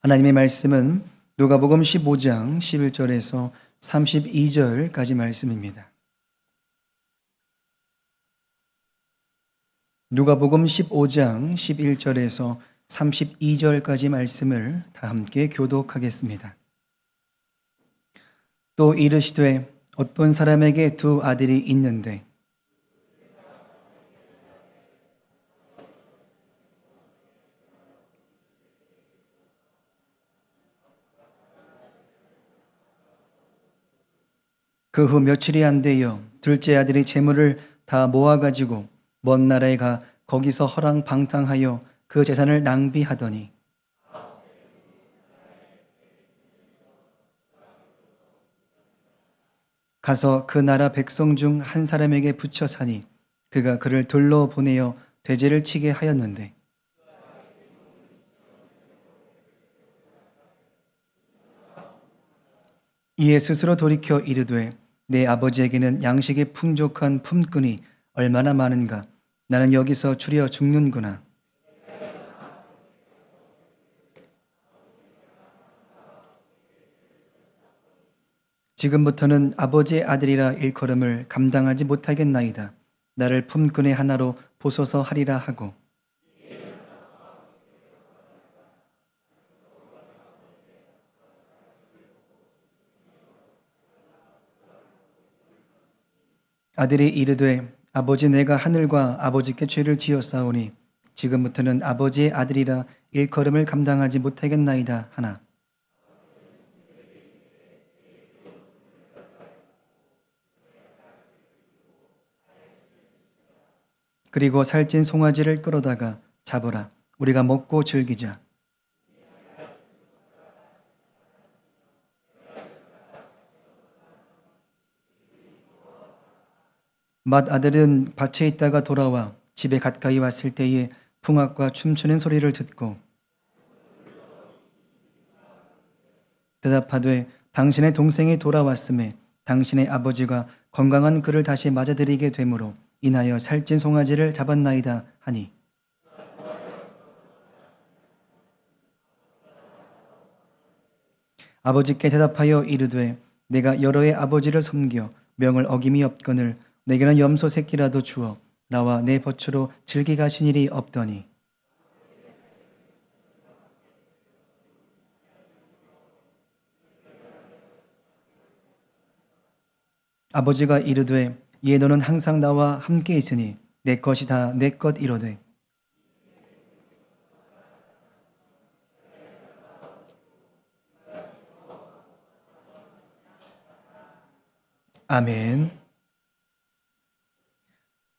하나님의 말씀은 누가복음 15장 11절에서 32절까지 말씀입니다. 누가복음 15장 11절에서 32절까지 말씀을 다 함께 교독하겠습니다. 또 이르시되 어떤 사람에게 두 아들이 있는데 그 후 며칠이 안 되어 둘째 아들이 재물을 다 모아가지고 먼 나라에 가 거기서 허랑방탕하여 그 재산을 낭비하더니 가서 그 나라 백성 중 한 사람에게 붙여 사니 그가 그를 들러 보내어 돼지를 치게 하였는데 이에 스스로 돌이켜 이르되 내 아버지에게는 양식이 풍족한 품꾼이 얼마나 많은가 나는 여기서 추려 죽는구나. 지금부터는 아버지의 아들이라 일컬음을 감당하지 못하겠나이다. 나를 품꾼의 하나로 보소서 하리라 하고 아들이 이르되 아버지 내가 하늘과 아버지께 죄를 지었사오니 지금부터는 아버지의 아들이라 일컬음을 감당하지 못하겠나이다 하나 그리고 살찐 송아지를 끌어다가 잡으라 우리가 먹고 즐기자. 맏아들은 밭에 있다가 돌아와 집에 가까이 왔을 때에 풍악과 춤추는 소리를 듣고 대답하되 당신의 동생이 돌아왔음에 당신의 아버지가 건강한 그를 다시 맞아들이게 되므로 인하여 살찐 송아지를 잡았나이다 하니 아버지께 대답하여 이르되 내가 여러의 아버지를 섬겨 명을 어김이 없거늘 내게는 염소 새끼라도 주어 나와 내 버추로 즐기 가신 일이 없더니 아버지가 이르되 이에 너는 항상 나와 함께 있으니 내 것이 다 내 것 이로되 아멘.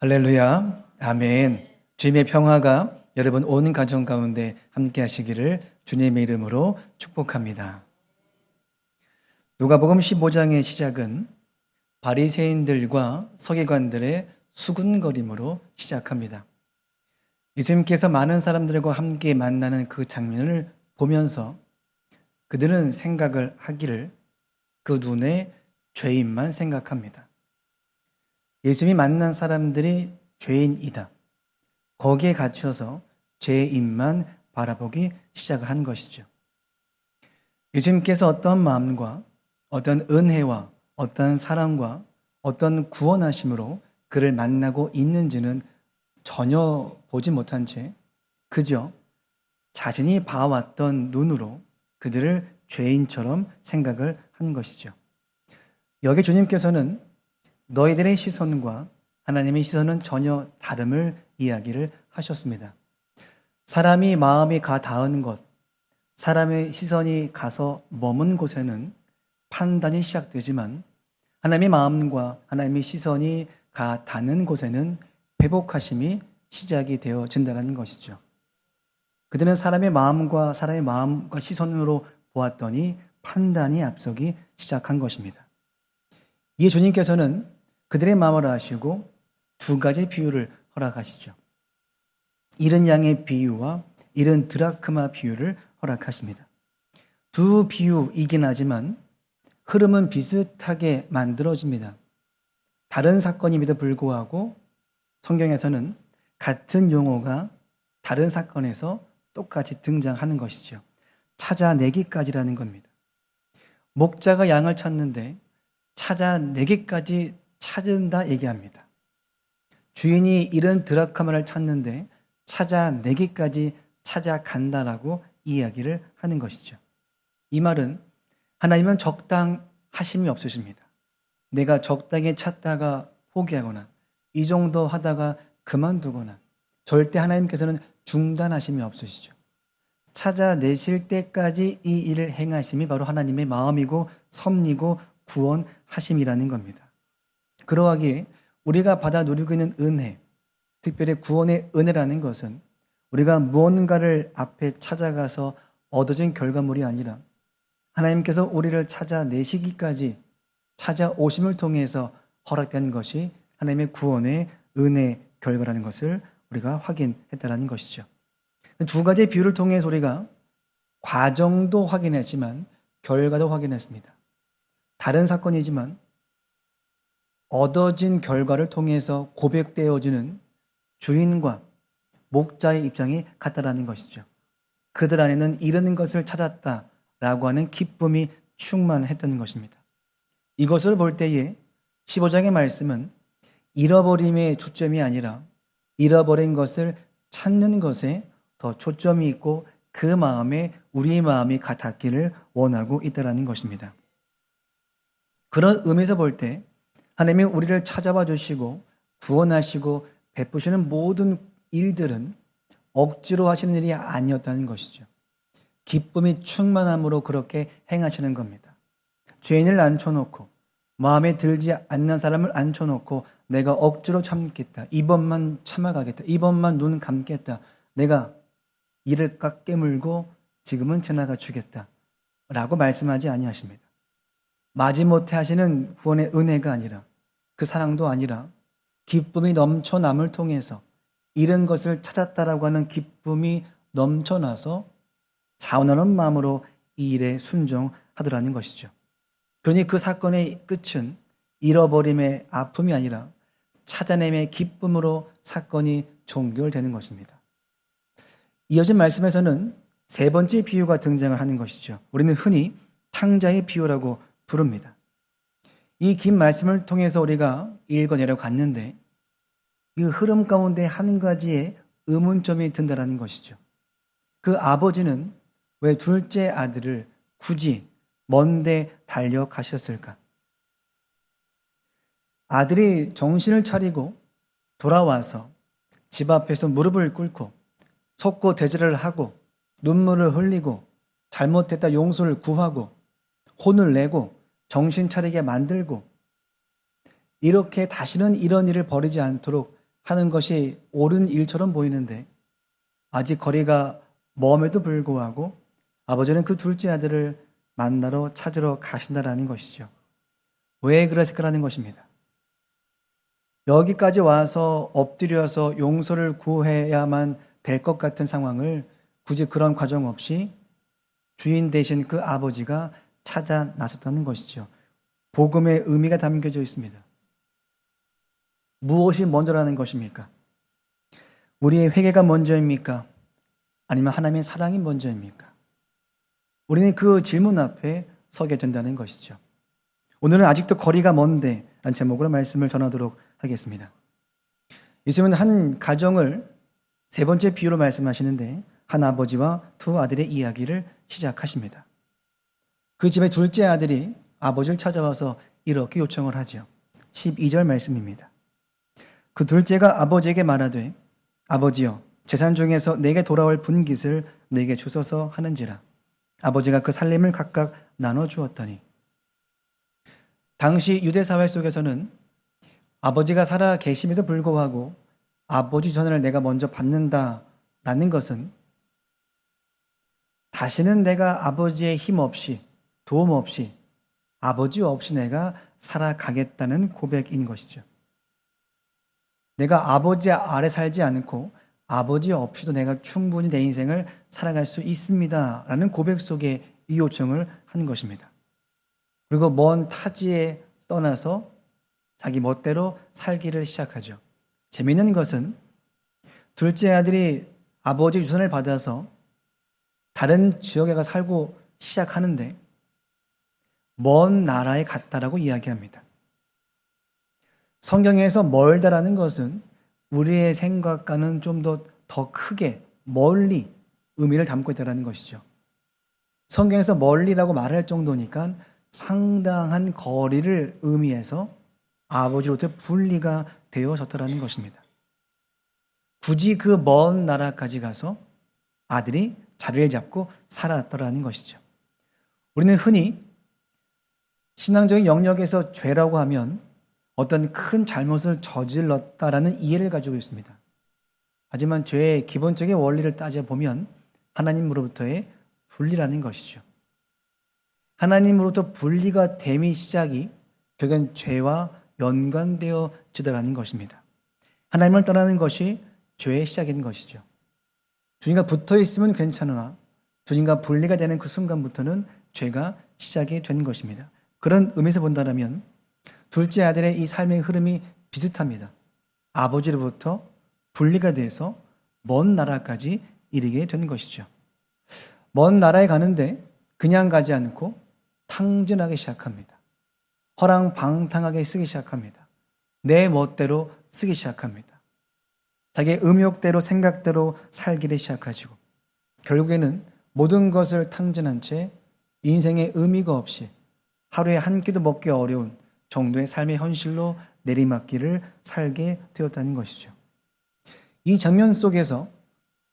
할렐루야. 아멘. 주님의 평화가 여러분 온 가정 가운데 함께 하시기를 주님의 이름으로 축복합니다. 누가복음 15장의 시작은 바리새인들과 서기관들의 수군거림으로 시작합니다. 예수님께서 많은 사람들과 함께 만나는 그 장면을 보면서 그들은 생각을 하기를 그 눈에 죄인만 생각합니다. 예수님이 만난 사람들이 죄인이다. 거기에 갇혀서 죄인만 바라보기 시작을 한 것이죠. 예수님께서 어떤 마음과 어떤 은혜와 어떤 사랑과 어떤 구원하심으로 그를 만나고 있는지는 전혀 보지 못한 채 그저 자신이 봐왔던 눈으로 그들을 죄인처럼 생각을 한 것이죠. 여기 주님께서는 너희들의 시선과 하나님의 시선은 전혀 다름을 이야기를 하셨습니다. 사람이 마음이 가 닿은 것, 사람의 시선이 가서 머문 곳에는 판단이 시작되지만 하나님의 마음과 하나님의 시선이 가 닿는 곳에는 회복하심이 시작이 되어진다는 것이죠. 그들은 사람의 마음과 시선으로 보았더니 판단이 앞서기 시작한 것입니다. 이에 주님께서는 그들의 마음을 아시고 두 가지 비유를 허락하시죠. 잃은 양의 비유와 잃은 드라크마 비유를 허락하십니다. 두 비유이긴 하지만 흐름은 비슷하게 만들어집니다. 다른 사건임에도 불구하고 성경에서는 같은 용어가 다른 사건에서 똑같이 등장하는 것이죠. 찾아내기까지라는 겁니다. 목자가 양을 찾는데 찾아내기까지 찾은다 얘기합니다. 주인이 이런 드라크마를 찾는데 찾아내기까지 찾아간다라고 이야기를 하는 것이죠. 이 말은 하나님은 적당하심이 없으십니다. 내가 적당히 찾다가 포기하거나 이 정도 하다가 그만두거나 절대 하나님께서는 중단하심이 없으시죠. 찾아내실 때까지 이 일을 행하심이 바로 하나님의 마음이고 섭리고 구원하심이라는 겁니다. 그러하기에 우리가 받아 누리고 있는 은혜, 특별히 구원의 은혜라는 것은 우리가 무언가를 앞에 찾아가서 얻어진 결과물이 아니라 하나님께서 우리를 찾아내시기까지 찾아오심을 통해서 허락된 것이 하나님의 구원의 은혜 결과라는 것을 우리가 확인했다는 것이죠. 두 가지의 비유를 통해서 우리가 과정도 확인했지만 결과도 확인했습니다. 다른 사건이지만 얻어진 결과를 통해서 고백되어지는 주인과 목자의 입장이 같다라는 것이죠. 그들 안에는 이르는 것을 찾았다라고 하는 기쁨이 충만했던 것입니다. 이것을 볼 때에 15장의 말씀은 잃어버림의 초점이 아니라 잃어버린 것을 찾는 것에 더 초점이 있고 그 마음에 우리의 마음이 같았기를 원하고 있다는 것입니다. 그런 의미에서 볼 때 하나님이 우리를 찾아와 주시고 구원하시고 베푸시는 모든 일들은 억지로 하시는 일이 아니었다는 것이죠. 기쁨이 충만함으로 그렇게 행하시는 겁니다. 죄인을 앉혀놓고 마음에 들지 않는 사람을 앉혀놓고 내가 억지로 참겠다. 이번만 참아가겠다. 이번만 눈 감겠다. 내가 이를 깎 깨물고 지금은 지나가 주겠다. 라고 말씀하지 아니하십니다. 마지못해 하시는 구원의 은혜가 아니라 그 사랑도 아니라 기쁨이 넘쳐 남을 통해서 잃은 것을 찾았다라고 하는 기쁨이 넘쳐나서 자원하는 마음으로 이 일에 순종하더라는 것이죠. 그러니 그 사건의 끝은 잃어버림의 아픔이 아니라 찾아냄의 기쁨으로 사건이 종결되는 것입니다. 이어진 말씀에서는 세 번째 비유가 등장을 하는 것이죠. 우리는 흔히 탕자의 비유라고 부릅니다. 이 긴 말씀을 통해서 우리가 읽어내려 갔는데 이 흐름 가운데 한 가지의 의문점이 든다는 것이죠. 그 아버지는 왜 둘째 아들을 굳이 먼데 달려가셨을까? 아들이 정신을 차리고 돌아와서 집 앞에서 무릎을 꿇고 속고 대절을 하고 눈물을 흘리고 잘못했다 용서를 구하고 혼을 내고 정신 차리게 만들고 이렇게 다시는 이런 일을 벌이지 않도록 하는 것이 옳은 일처럼 보이는데 아직 거리가 먼에도 불구하고 아버지는 그 둘째 아들을 만나러 찾으러 가신다라는 것이죠. 왜 그랬을까라는 것입니다. 여기까지 와서 엎드려서 용서를 구해야만 될 것 같은 상황을 굳이 그런 과정 없이 주인 되신 그 아버지가 찾아 나섰다는 것이죠. 복음의 의미가 담겨져 있습니다. 무엇이 먼저라는 것입니까? 우리의 회개가 먼저입니까? 아니면 하나님의 사랑이 먼저입니까? 우리는 그 질문 앞에 서게 된다는 것이죠. 오늘은 아직도 거리가 먼데 라는 제목으로 말씀을 전하도록 하겠습니다. 예수님은 한 가정을 세 번째 비유로 말씀하시는데 한 아버지와 두 아들의 이야기를 시작하십니다. 그 집의 둘째 아들이 아버지를 찾아와서 이렇게 요청을 하죠. 12절 말씀입니다. 그 둘째가 아버지에게 말하되 아버지여 재산 중에서 내게 돌아올 분깃을 내게 주소서 하는지라. 아버지가 그 살림을 각각 나눠 주었더니 당시 유대 사회 속에서는 아버지가 살아 계심에도 불구하고 아버지 전을 내가 먼저 받는다라는 것은 다시는 내가 아버지의 힘 없이 도움 없이 아버지 없이 내가 살아가겠다는 고백인 것이죠. 내가 아버지 아래 살지 않고 아버지 없이도 내가 충분히 내 인생을 살아갈 수 있습니다 라는 고백 속에 이 요청을 하는 것입니다. 그리고 먼 타지에 떠나서 자기 멋대로 살기를 시작하죠. 재미있는 것은 둘째 아들이 아버지 유산을 받아서 다른 지역에 가 살고 시작하는데 먼 나라에 갔다라고 이야기합니다. 성경에서 멀다라는 것은 우리의 생각과는 좀 더 크게 멀리 의미를 담고 있다는 것이죠. 성경에서 멀리라고 말할 정도니까 상당한 거리를 의미해서 아버지로부터 분리가 되어졌다는 것입니다. 굳이 그 먼 나라까지 가서 아들이 자리를 잡고 살았더라는 것이죠. 우리는 흔히 신앙적인 영역에서 죄라고 하면 어떤 큰 잘못을 저질렀다라는 이해를 가지고 있습니다. 하지만 죄의 기본적인 원리를 따져보면 하나님으로부터의 분리라는 것이죠. 하나님으로부터 분리가 됨이 시작이 결국은 죄와 연관되어지더라는 것입니다. 하나님을 떠나는 것이 죄의 시작인 것이죠. 주님과 붙어 있으면 괜찮으나 주님과 분리가 되는 그 순간부터는 죄가 시작이 되는 것입니다. 그런 의미에서 본다면 둘째 아들의 이 삶의 흐름이 비슷합니다. 아버지로부터 분리가 돼서 먼 나라까지 이르게 되는 것이죠. 먼 나라에 가는데 그냥 가지 않고 탕진하기 시작합니다. 허랑방탕하게 쓰기 시작합니다. 내 멋대로 쓰기 시작합니다. 자기의 음욕대로 생각대로 살기를 시작하시고 결국에는 모든 것을 탕진한 채 인생의 의미가 없이 하루에 한 끼도 먹기 어려운 정도의 삶의 현실로 내리막길을 살게 되었다는 것이죠. 이 장면 속에서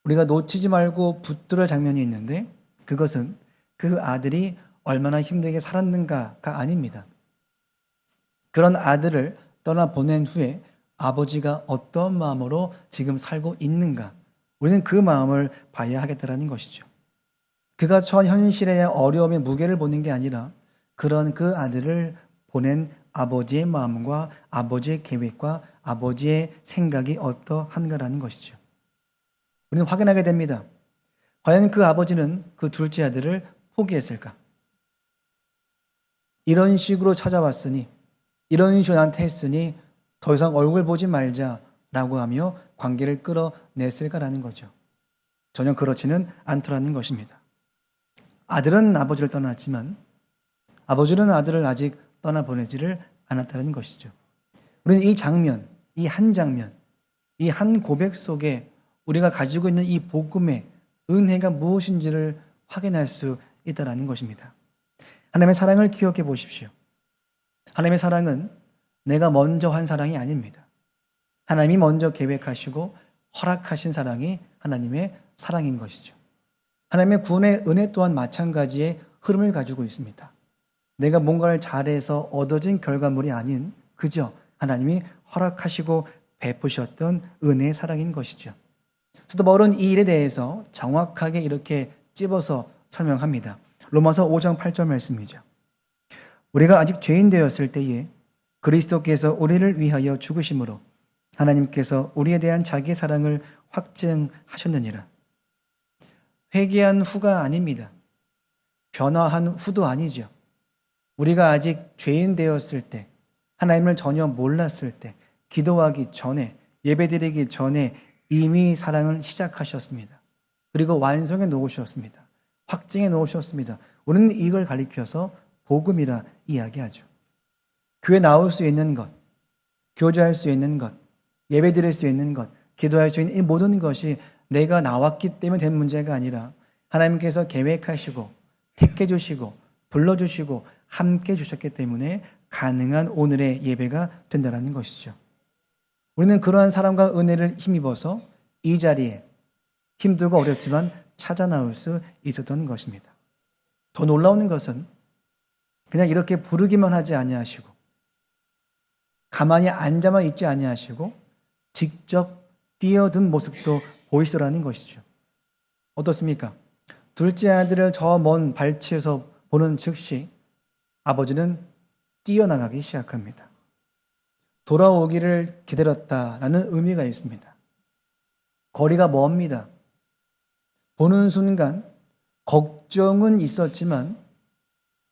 우리가 놓치지 말고 붙들어 장면이 있는데 그것은 그 아들이 얼마나 힘들게 살았는가가 아닙니다. 그런 아들을 떠나보낸 후에 아버지가 어떤 마음으로 지금 살고 있는가 우리는 그 마음을 봐야 하겠다는 것이죠. 그가 처한 현실의 어려움의 무게를 보는 게 아니라 그런 그 아들을 보낸 아버지의 마음과 아버지의 계획과 아버지의 생각이 어떠한가라는 것이죠. 우리는 확인하게 됩니다. 과연 그 아버지는 그 둘째 아들을 포기했을까? 이런 식으로 찾아왔으니 이런 식으로 나한테 했으니 더 이상 얼굴 보지 말자라고 하며 관계를 끌어냈을까라는 거죠. 전혀 그렇지는 않더라는 것입니다. 아들은 아버지를 떠났지만 아버지는 아들을 아직 떠나보내지를 않았다는 것이죠. 우리는 이 장면, 이 한 장면, 이 한 고백 속에 우리가 가지고 있는 이 복음의 은혜가 무엇인지를 확인할 수 있다는 것입니다. 하나님의 사랑을 기억해 보십시오. 하나님의 사랑은 내가 먼저 한 사랑이 아닙니다. 하나님이 먼저 계획하시고 허락하신 사랑이 하나님의 사랑인 것이죠. 하나님의 구원의 은혜 또한 마찬가지의 흐름을 가지고 있습니다. 내가 뭔가를 잘해서 얻어진 결과물이 아닌 그저 하나님이 허락하시고 베푸셨던 은혜의 사랑인 것이죠. 사도 바울은 이 일에 대해서 정확하게 이렇게 찝어서 설명합니다. 로마서 5장 8절 말씀이죠. 우리가 아직 죄인 되었을 때에 그리스도께서 우리를 위하여 죽으심으로 하나님께서 우리에 대한 자기의 사랑을 확증하셨느니라. 회개한 후가 아닙니다. 변화한 후도 아니죠. 우리가 아직 죄인 되었을 때, 하나님을 전혀 몰랐을 때, 기도하기 전에, 예배드리기 전에 이미 사랑을 시작하셨습니다. 그리고 완성해 놓으셨습니다. 확증해 놓으셨습니다. 우리는 이걸 가리켜서 복음이라 이야기하죠. 교회 나올 수 있는 것, 교제할 수 있는 것, 예배드릴 수 있는 것, 기도할 수 있는 이 모든 것이 내가 나왔기 때문에 된 문제가 아니라 하나님께서 계획하시고 택해 주시고 불러주시고 함께 주셨기 때문에 가능한 오늘의 예배가 된다는 것이죠. 우리는 그러한 사랑과 은혜를 힘입어서 이 자리에 힘들고 어렵지만 찾아 나올 수 있었던 것입니다. 더 놀라운 것은 그냥 이렇게 부르기만 하지 아니하시고 가만히 앉아만 있지 아니하시고 직접 뛰어든 모습도 보이시더라는 것이죠. 어떻습니까? 둘째 아들을 저 먼 발치에서 보는 즉시 아버지는 뛰어나가기 시작합니다. 돌아오기를 기다렸다라는 의미가 있습니다. 거리가 멉니다. 보는 순간 걱정은 있었지만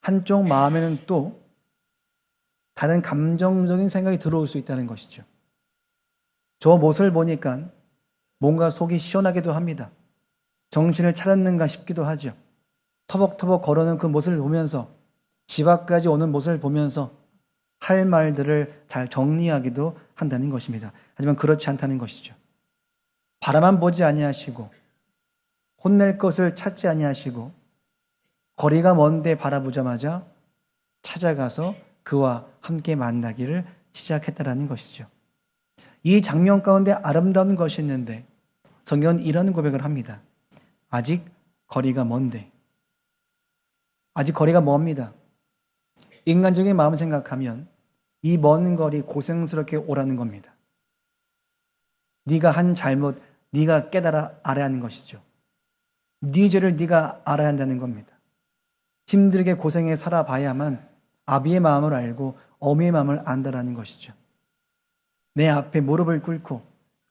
한쪽 마음에는 또 다른 감정적인 생각이 들어올 수 있다는 것이죠. 저 모습을 보니까 뭔가 속이 시원하기도 합니다. 정신을 차렸는가 싶기도 하죠. 터벅터벅 걸어오는 그 모습을 보면서, 집 앞까지 오는 모습을 보면서 할 말들을 잘 정리하기도 한다는 것입니다. 하지만 그렇지 않다는 것이죠. 바라만 보지 아니하시고 혼낼 것을 찾지 아니하시고 거리가 먼데 바라보자마자 찾아가서 그와 함께 만나기를 시작했다라는 것이죠. 이 장면 가운데 아름다운 것이 있는데 성경은 이런 고백을 합니다. 아직 거리가 먼데. 아직 거리가 멉니다. 인간적인 마음 생각하면 이 먼 거리 고생스럽게 오라는 겁니다. 네가 한 잘못 네가 깨달아 알아야 하는 것이죠. 네 죄를 네가 알아야 한다는 겁니다. 힘들게 고생해 살아봐야만 아비의 마음을 알고 어미의 마음을 안다라는 것이죠. 내 앞에 무릎을 꿇고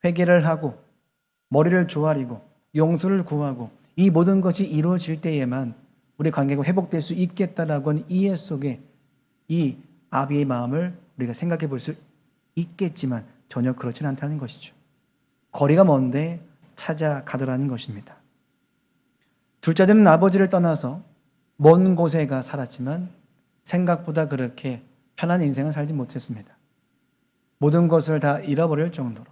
회개를 하고 머리를 조아리고 용서를 구하고 이 모든 것이 이루어질 때에만 우리 관계가 회복될 수 있겠다라고 하는 이해 속에 이 아비의 마음을 우리가 생각해 볼 수 있겠지만 전혀 그렇지는 않다는 것이죠. 거리가 먼데 찾아가더라는 것입니다. 둘째들은 아버지를 떠나서 먼 곳에 가 살았지만 생각보다 그렇게 편한 인생을 살지 못했습니다. 모든 것을 다 잃어버릴 정도로,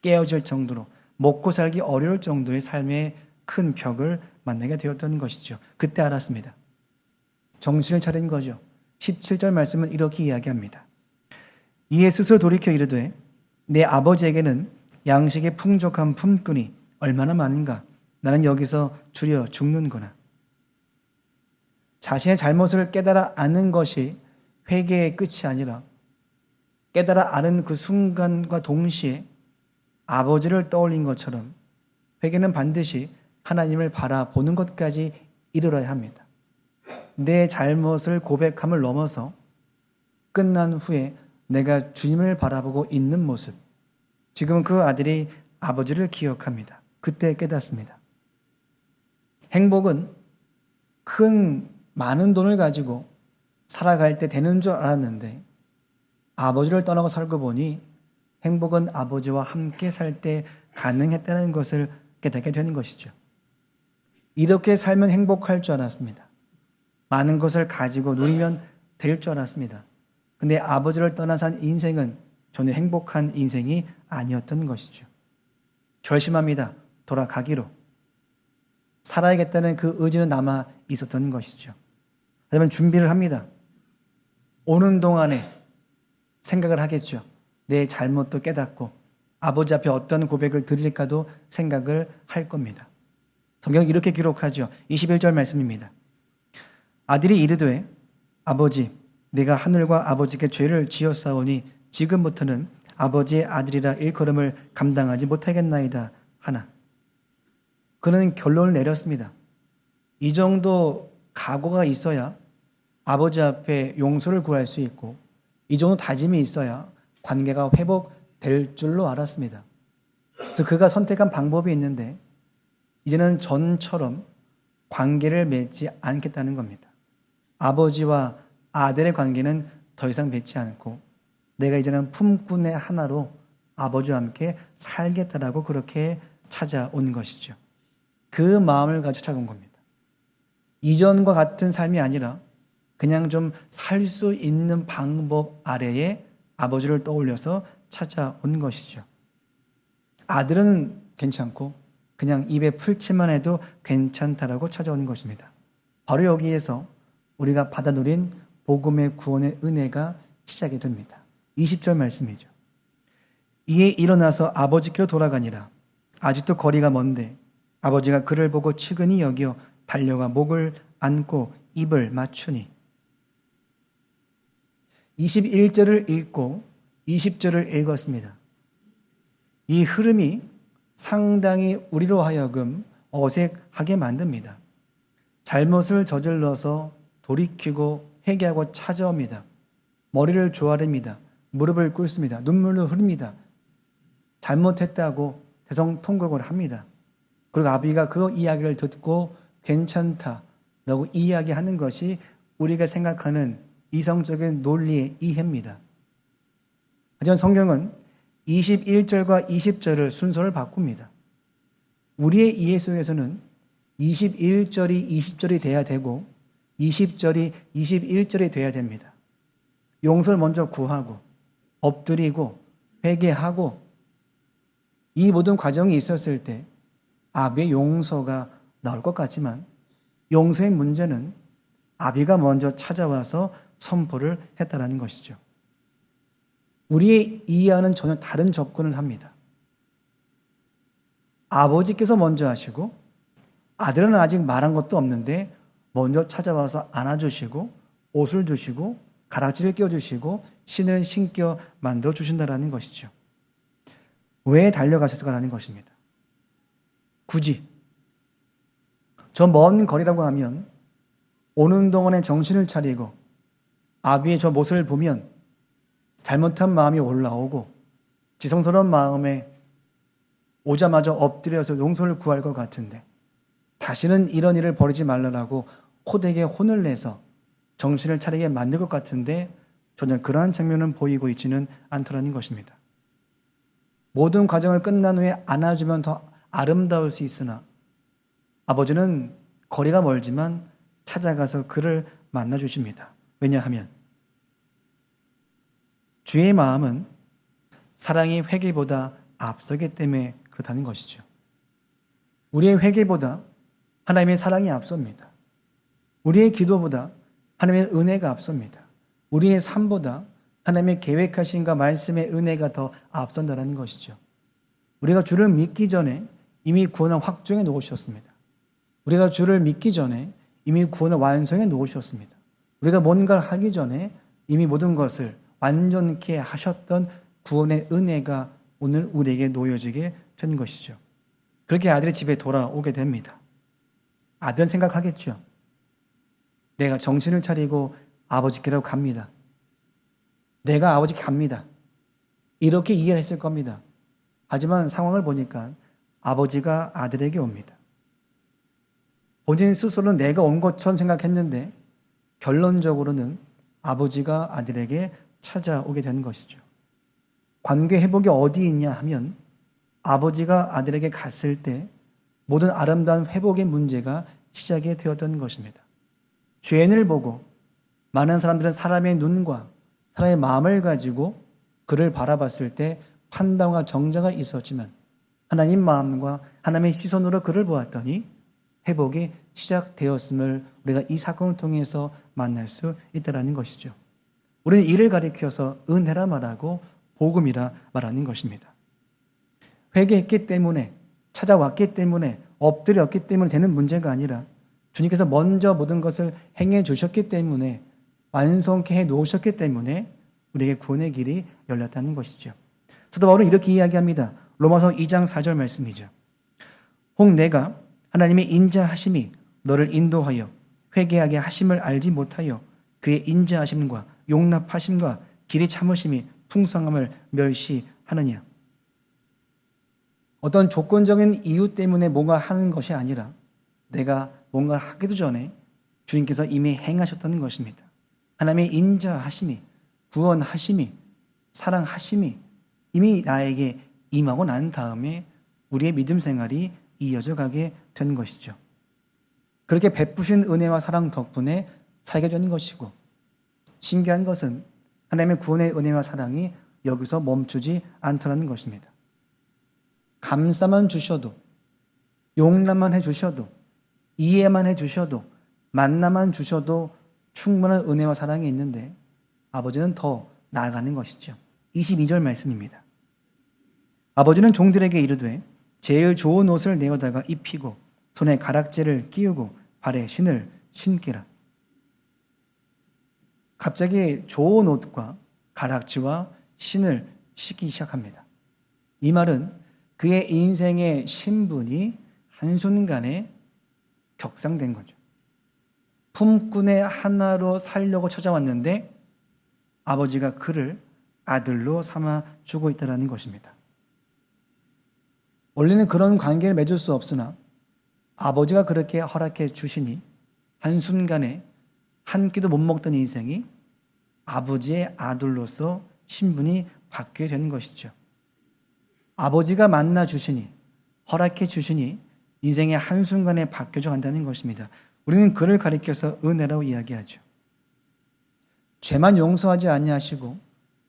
깨어질 정도로, 먹고 살기 어려울 정도의 삶의 큰 벽을 만나게 되었던 것이죠. 그때 알았습니다. 정신을 차린 거죠. 17절 말씀은 이렇게 이야기합니다. 이에 스스로 돌이켜 이르되 내 아버지에게는 양식의 풍족한 품꾼이 얼마나 많은가. 나는 여기서 주려 죽는구나. 자신의 잘못을 깨달아 아는 것이 회개의 끝이 아니라 깨달아 아는 그 순간과 동시에 아버지를 떠올린 것처럼 회개는 반드시 하나님을 바라보는 것까지 이르러야 합니다. 내 잘못을 고백함을 넘어서 끝난 후에 내가 주님을 바라보고 있는 모습. 지금 그 아들이 아버지를 기억합니다. 그때 깨닫습니다. 행복은 많은 돈을 가지고 살아갈 때 되는 줄 알았는데 아버지를 떠나고 살고 보니 행복은 아버지와 함께 살 때 가능했다는 것을 깨닫게 되는 것이죠. 이렇게 살면 행복할 줄 알았습니다. 많은 것을 가지고 누리면 될 줄 알았습니다. 근데 아버지를 떠나 산 인생은 전혀 행복한 인생이 아니었던 것이죠. 결심합니다. 돌아가기로. 살아야겠다는 그 의지는 남아 있었던 것이죠. 그러면 준비를 합니다. 오는 동안에 생각을 하겠죠. 내 잘못도 깨닫고 아버지 앞에 어떤 고백을 드릴까도 생각을 할 겁니다. 성경은 이렇게 기록하죠. 21절 말씀입니다. 아들이 이르되 아버지 내가 하늘과 아버지께 죄를 지었사오니 지금부터는 아버지의 아들이라 일컬음을 감당하지 못하겠나이다 하나. 그는 결론을 내렸습니다. 이 정도 각오가 있어야 아버지 앞에 용서를 구할 수 있고 이 정도 다짐이 있어야 관계가 회복될 줄로 알았습니다. 그래서 그가 선택한 방법이 있는데 이제는 전처럼 관계를 맺지 않겠다는 겁니다. 아버지와 아들의 관계는 더 이상 맺지 않고 내가 이제는 품꾼의 하나로 아버지와 함께 살겠다라고 그렇게 찾아온 것이죠. 그 마음을 가지고 찾아온 겁니다. 이전과 같은 삶이 아니라 그냥 좀 살 수 있는 방법 아래에 아버지를 떠올려서 찾아온 것이죠. 아들은 괜찮고 그냥 입에 풀칠만 해도 괜찮다라고 찾아오는 것입니다. 바로 여기에서 우리가 받아 누린 복음의 구원의 은혜가 시작이 됩니다. 20절 말씀이죠. 이에 일어나서 아버지께로 돌아가니라. 아직도 거리가 먼데 아버지가 그를 보고 측은히 여겨 달려가 목을 안고 입을 맞추니. 21절을 읽고 20절을 읽었습니다. 이 흐름이 상당히 우리로 하여금 어색하게 만듭니다. 잘못을 저질러서 돌이키고 회개하고 찾아옵니다. 머리를 조아립니다. 무릎을 꿇습니다. 눈물도 흐릅니다. 잘못했다고 대성통곡을 합니다. 그리고 아비가 그 이야기를 듣고 괜찮다라고 이야기하는 것이 우리가 생각하는 이성적인 논리의 이해입니다. 하지만 성경은 21절과 20절을 순서를 바꿉니다. 우리의 이해 속에서는 21절이 20절이 돼야 되고 20절이 21절이 돼야 됩니다. 용서를 먼저 구하고 엎드리고 회개하고 이 모든 과정이 있었을 때 아비의 용서가 나올 것 같지만 용서의 문제는 아비가 먼저 찾아와서 선포를 했다는 것이죠. 우리의 이해와는 전혀 다른 접근을 합니다. 아버지께서 먼저 하시고 아들은 아직 말한 것도 없는데 먼저 찾아와서 안아주시고 옷을 주시고 가락지를 껴주시고 신을 신겨 만들어 주신다는 것이죠. 왜 달려가셨을까라는 것입니다. 굳이 저 먼 거리라고 하면 오는 동안에 정신을 차리고 아비의 저 모습을 보면 잘못한 마음이 올라오고 지성스러운 마음에 오자마자 엎드려서 용서를 구할 것 같은데 다시는 이런 일을 벌이지 말라고 호되게 혼을 내서 정신을 차리게 만들 것 같은데 전혀 그러한 장면은 보이고 있지는 않더라는 것입니다. 모든 과정을 끝난 후에 안아주면 더 아름다울 수 있으나 아버지는 거리가 멀지만 찾아가서 그를 만나주십니다. 왜냐하면 주의 마음은 사랑이 회개보다 앞서기 때문에 그렇다는 것이죠. 우리의 회개보다 하나님의 사랑이 앞섭니다. 우리의 기도보다 하나님의 은혜가 앞섭니다. 우리의 삶보다 하나님의 계획하신과 말씀의 은혜가 더 앞선다는 것이죠. 우리가 주를 믿기 전에 이미 구원을 확정해 놓으셨습니다. 우리가 주를 믿기 전에 이미 구원을 완성해 놓으셨습니다. 우리가 뭔가를 하기 전에 이미 모든 것을 완전케 하셨던 구원의 은혜가 오늘 우리에게 놓여지게 된 것이죠. 그렇게 아들이 집에 돌아오게 됩니다. 아들은 생각하겠죠. 내가 정신을 차리고 아버지께로 갑니다. 내가 아버지께 갑니다. 이렇게 이해를 했을 겁니다. 하지만 상황을 보니까 아버지가 아들에게 옵니다. 본인 스스로는 내가 온 것처럼 생각했는데 결론적으로는 아버지가 아들에게 찾아오게 되는 것이죠. 관계 회복이 어디 있냐 하면 아버지가 아들에게 갔을 때 모든 아름다운 회복의 문제가 시작이 되었던 것입니다. 죄인을 보고 많은 사람들은 사람의 눈과 사람의 마음을 가지고 그를 바라봤을 때 판단과 정죄가 있었지만 하나님 마음과 하나님의 시선으로 그를 보았더니 회복이 시작되었음을 우리가 이 사건을 통해서 만날 수 있다는 것이죠. 우리는 이를 가리켜서 은혜라 말하고 복음이라 말하는 것입니다. 회개했기 때문에 찾아왔기 때문에 엎드렸기 때문에 되는 문제가 아니라 주님께서 먼저 모든 것을 행해 주셨기 때문에 완성케 해 놓으셨기 때문에 우리에게 구원의 길이 열렸다는 것이죠. 사도 바울은 이렇게 이야기합니다. 로마서 2장 4절 말씀이죠. 혹 내가 하나님의 인자하심이 너를 인도하여 회개하게 하심을 알지 못하여 그의 인자하심과 용납하심과 길이 참으심이 풍성함을 멸시하느냐. 어떤 조건적인 이유 때문에 뭔가 하는 것이 아니라 내가 뭔가를 하기도 전에 주님께서 이미 행하셨다는 것입니다. 하나님의 인자하심이, 구원하심이, 사랑하심이 이미 나에게 임하고 난 다음에 우리의 믿음 생활이 이어져 가게 되는 것이죠. 그렇게 베푸신 은혜와 사랑 덕분에 살게 되는 것이고 신기한 것은 하나님의 구원의 은혜와 사랑이 여기서 멈추지 않더라는 것입니다. 감싸만 주셔도 용납만 해주셔도 이해만 해주셔도 만나만 주셔도 충분한 은혜와 사랑이 있는데 아버지는 더 나아가는 것이죠. 22절 말씀입니다. 아버지는 종들에게 이르되 제일 좋은 옷을 내어다가 입히고 손에 가락지를 끼우고 발에 신을 신기라. 갑자기 좋은 옷과 가락지와 신을 신기 시작합니다. 이 말은 그의 인생의 신분이 한순간에 격상된 거죠. 품꾼의 하나로 살려고 찾아왔는데 아버지가 그를 아들로 삼아주고 있다는 것입니다. 원래는 그런 관계를 맺을 수 없으나 아버지가 그렇게 허락해 주시니 한순간에 한 끼도 못 먹던 인생이 아버지의 아들로서 신분이 바뀌게 되는 것이죠. 아버지가 만나 주시니 허락해 주시니 인생의 한순간에 바뀌어져 간다는 것입니다. 우리는 그를 가리켜서 은혜라고 이야기하죠. 죄만 용서하지 아니하시고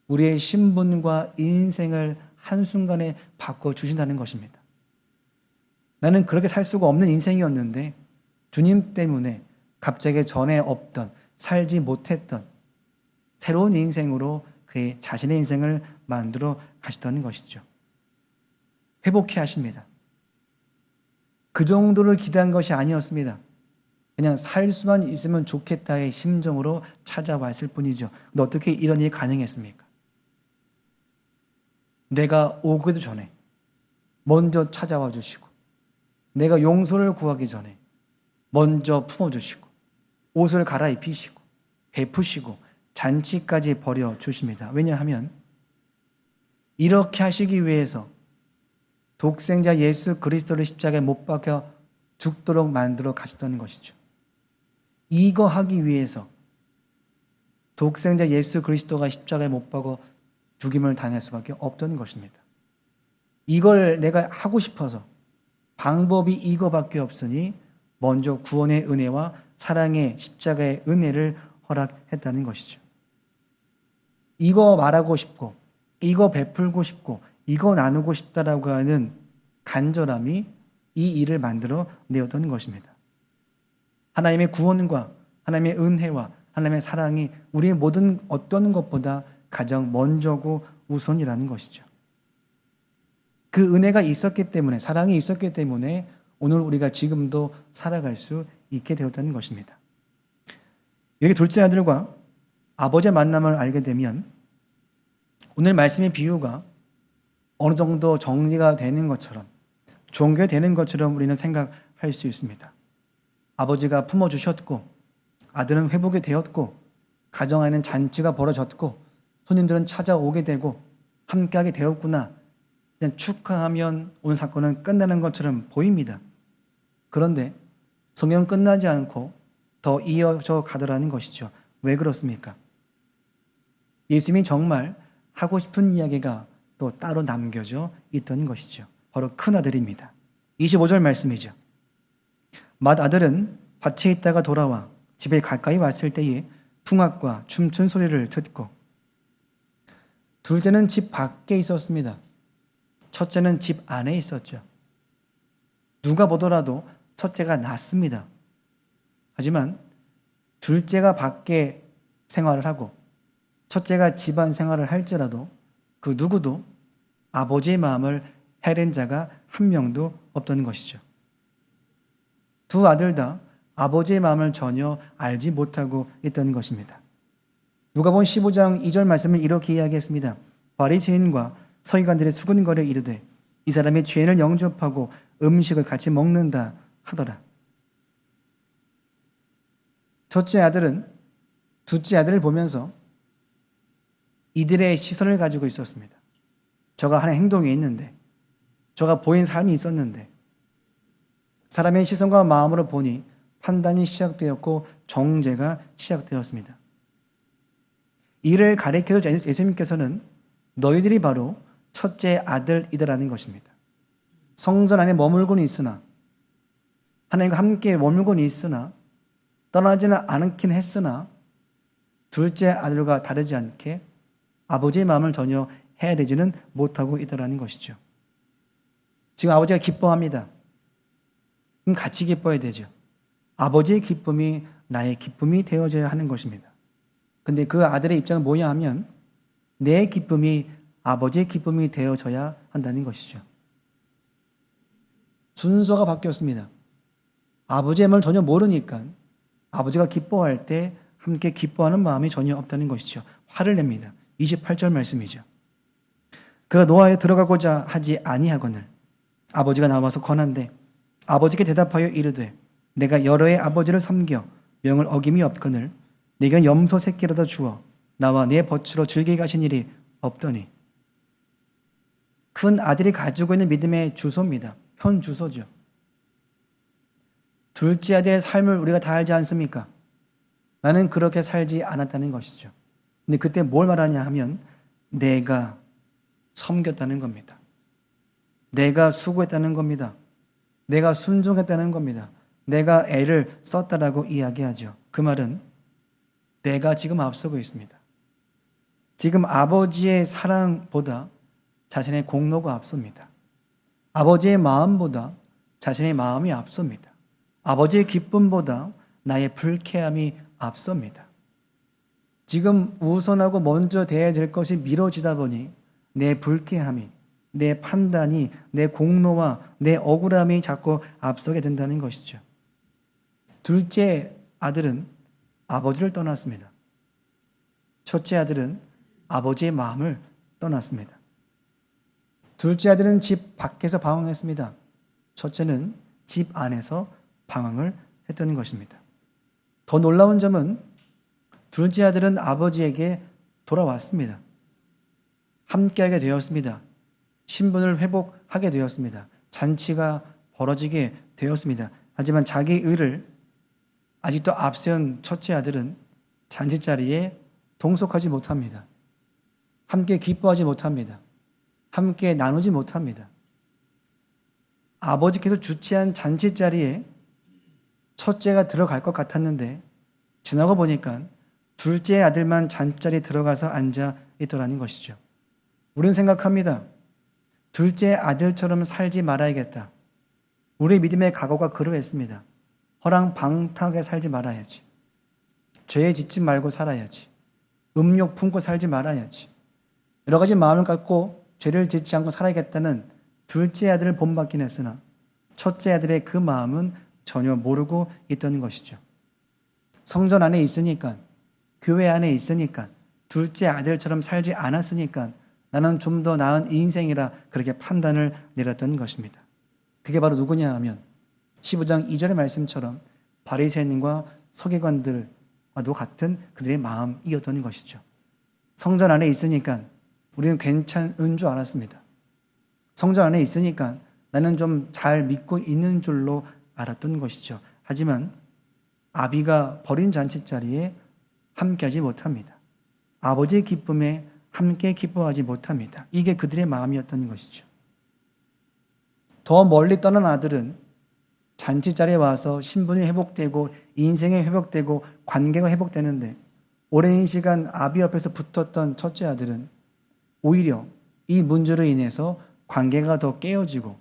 우리의 신분과 인생을 한순간에 바꿔주신다는 것입니다. 나는 그렇게 살 수가 없는 인생이었는데 주님 때문에 갑자기 전에 없던, 살지 못했던 새로운 인생으로 그의 자신의 인생을 만들어 가시다는 것이죠. 회복해 하십니다. 그 정도를 기대한 것이 아니었습니다. 그냥 살 수만 있으면 좋겠다의 심정으로 찾아왔을 뿐이죠. 근데 어떻게 이런 일이 가능했습니까? 내가 오기도 전에 먼저 찾아와 주시고, 내가 용서를 구하기 전에 먼저 품어주시고, 옷을 갈아입히시고, 베푸시고, 잔치까지 벌여 주십니다. 왜냐하면 이렇게 하시기 위해서 독생자 예수 그리스도를 십자가에 못 박혀 죽도록 만들어 가셨다는 것이죠. 이거 하기 위해서 독생자 예수 그리스도가 십자가에 못 박아 죽임을 당할 수밖에 없던 것입니다. 이걸 내가 하고 싶어서 방법이 이거밖에 없으니 먼저 구원의 은혜와 사랑의 십자가의 은혜를 허락했다는 것이죠. 이거 말하고 싶고, 이거 베풀고 싶고, 이거 나누고 싶다라고 하는 간절함이 이 일을 만들어 내었던 것입니다. 하나님의 구원과 하나님의 은혜와 하나님의 사랑이 우리의 모든 어떤 것보다 가장 먼저고 우선이라는 것이죠. 그 은혜가 있었기 때문에, 사랑이 있었기 때문에 오늘 우리가 지금도 살아갈 수 있게 되었다는 것입니다. 여기 둘째 아들과 아버지의 만남을 알게 되면 오늘 말씀의 비유가 어느 정도 정리가 되는 것처럼, 종교되는 것처럼 우리는 생각할 수 있습니다. 아버지가 품어주셨고, 아들은 회복이 되었고, 가정 안에는 잔치가 벌어졌고, 손님들은 찾아오게 되고, 함께하게 되었구나. 그냥 축하하면 오늘 사건은 끝나는 것처럼 보입니다. 그런데 성경은 끝나지 않고 더 이어져 가더라는 것이죠. 왜 그렇습니까? 예수님이 정말 하고 싶은 이야기가 또 따로 남겨져 있던 것이죠. 바로 큰아들입니다. 25절 말씀이죠. 맏아들은 밭에 있다가 돌아와 집에 가까이 왔을 때에 풍악과 춤춘 소리를 듣고, 둘째는 집 밖에 있었습니다. 첫째는 집 안에 있었죠. 누가 보더라도 첫째가 낫습니다. 하지만 둘째가 밖에 생활을 하고 첫째가 집안 생활을 할지라도 그 누구도 아버지의 마음을 헤아린 자가 한 명도 없다는 것이죠. 두 아들 다 아버지의 마음을 전혀 알지 못하고 있다는 것입니다. 누가복음 15장 2절 말씀을 이렇게 이야기했습니다. 바리새인과 서기관들이 수군거려 이르되 이 사람이 죄인을 영접하고 음식을 같이 먹는다 하더라. 첫째 아들은 둘째 아들을 보면서 이들의 시선을 가지고 있었습니다. 저가 하는 행동이 있는데, 저가 보인 삶이 있었는데, 사람의 시선과 마음으로 보니 판단이 시작되었고 정죄가 시작되었습니다. 이를 가리켜서 예수님께서는 너희들이 바로 첫째 아들이다라는 것입니다. 성전 안에 머물고는 있으나, 하나님과 함께 머물고는 있으나, 떠나지는 않긴 했으나 둘째 아들과 다르지 않게 아버지의 마음을 전혀 헤아리지는 못하고 있다라는 것이죠. 지금 아버지가 기뻐합니다. 그럼 같이 기뻐야 되죠. 아버지의 기쁨이 나의 기쁨이 되어져야 하는 것입니다. 근데 그 아들의 입장은 뭐냐 하면 내 기쁨이 아버지의 기쁨이 되어져야 한다는 것이죠. 순서가 바뀌었습니다. 아버지의 마음을 전혀 모르니까 아버지가 기뻐할 때 함께 기뻐하는 마음이 전혀 없다는 것이죠. 화를 냅니다. 28절 말씀이죠. 그가 노아에 들어가고자 하지 아니하거늘 아버지가 나와서 권한대 아버지께 대답하여 이르되 내가 여러 해 아버지를 섬겨 명을 어김이 없거늘 네게는 염소 새끼라도 주어 나와 네 벗으로 즐기게 하신 일이 없더니. 큰 아들이 가지고 있는 믿음의 주소입니다. 현 주소죠. 둘째 아들의 삶을 우리가 다 알지 않습니까? 나는 그렇게 살지 않았다는 것이죠. 근데 그때 뭘 말하냐 하면 내가 섬겼다는 겁니다. 내가 수고했다는 겁니다. 내가 순종했다는 겁니다. 내가 애를 썼다라고 이야기하죠. 그 말은 내가 지금 앞서고 있습니다. 지금 아버지의 사랑보다 자신의 공로가 앞섭니다. 아버지의 마음보다 자신의 마음이 앞섭니다. 아버지의 기쁨보다 나의 불쾌함이 앞섭니다. 지금 우선하고 먼저 돼야 될 것이 미뤄지다 보니 내 불쾌함이, 내 판단이, 내 공로와 내 억울함이 자꾸 앞서게 된다는 것이죠. 둘째 아들은 아버지를 떠났습니다. 첫째 아들은 아버지의 마음을 떠났습니다. 둘째 아들은 집 밖에서 방황했습니다. 첫째는 집 안에서 방황을 했던 것입니다. 더 놀라운 점은 둘째 아들은 아버지에게 돌아왔습니다. 함께하게 되었습니다. 신분을 회복하게 되었습니다. 잔치가 벌어지게 되었습니다. 하지만 자기 의를 아직도 앞세운 첫째 아들은 잔치 자리에 동석하지 못합니다. 함께 기뻐하지 못합니다. 함께 나누지 못합니다. 아버지께서 주최한 잔치 자리에 첫째가 들어갈 것 같았는데 지나고 보니까 둘째 아들만 잔자리에 들어가서 앉아 있더라는 것이죠. 우리는 생각합니다. 둘째 아들처럼 살지 말아야겠다. 우리 믿음의 각오가 그러했습니다. 허랑방탕하게 살지 말아야지. 죄 짓지 말고 살아야지. 음욕 품고 살지 말아야지. 여러 가지 마음을 갖고 죄를 짓지 않고 살아야겠다는 둘째 아들을 본받긴 했으나 첫째 아들의 그 마음은 전혀 모르고 있던 것이죠. 성전 안에 있으니까, 교회 안에 있으니까, 둘째 아들처럼 살지 않았으니까 나는 좀 더 나은 인생이라 그렇게 판단을 내렸던 것입니다. 그게 바로 누구냐 하면 15장 2절의 말씀처럼 바리새인과 서기관들과도 같은 그들의 마음이었던 것이죠. 성전 안에 있으니까 우리는 괜찮은 줄 알았습니다. 성전 안에 있으니까 나는 좀 잘 믿고 있는 줄로 알았던 것이죠. 하지만 아비가 버린 잔치자리에 함께하지 못합니다. 아버지의 기쁨에 함께 기뻐하지 못합니다. 이게 그들의 마음이었던 것이죠. 더 멀리 떠난 아들은 잔치자리에 와서 신분이 회복되고 인생이 회복되고 관계가 회복되는데 오랜 시간 아비 옆에서 붙었던 첫째 아들은 오히려 이 문제로 인해서 관계가 더 깨어지고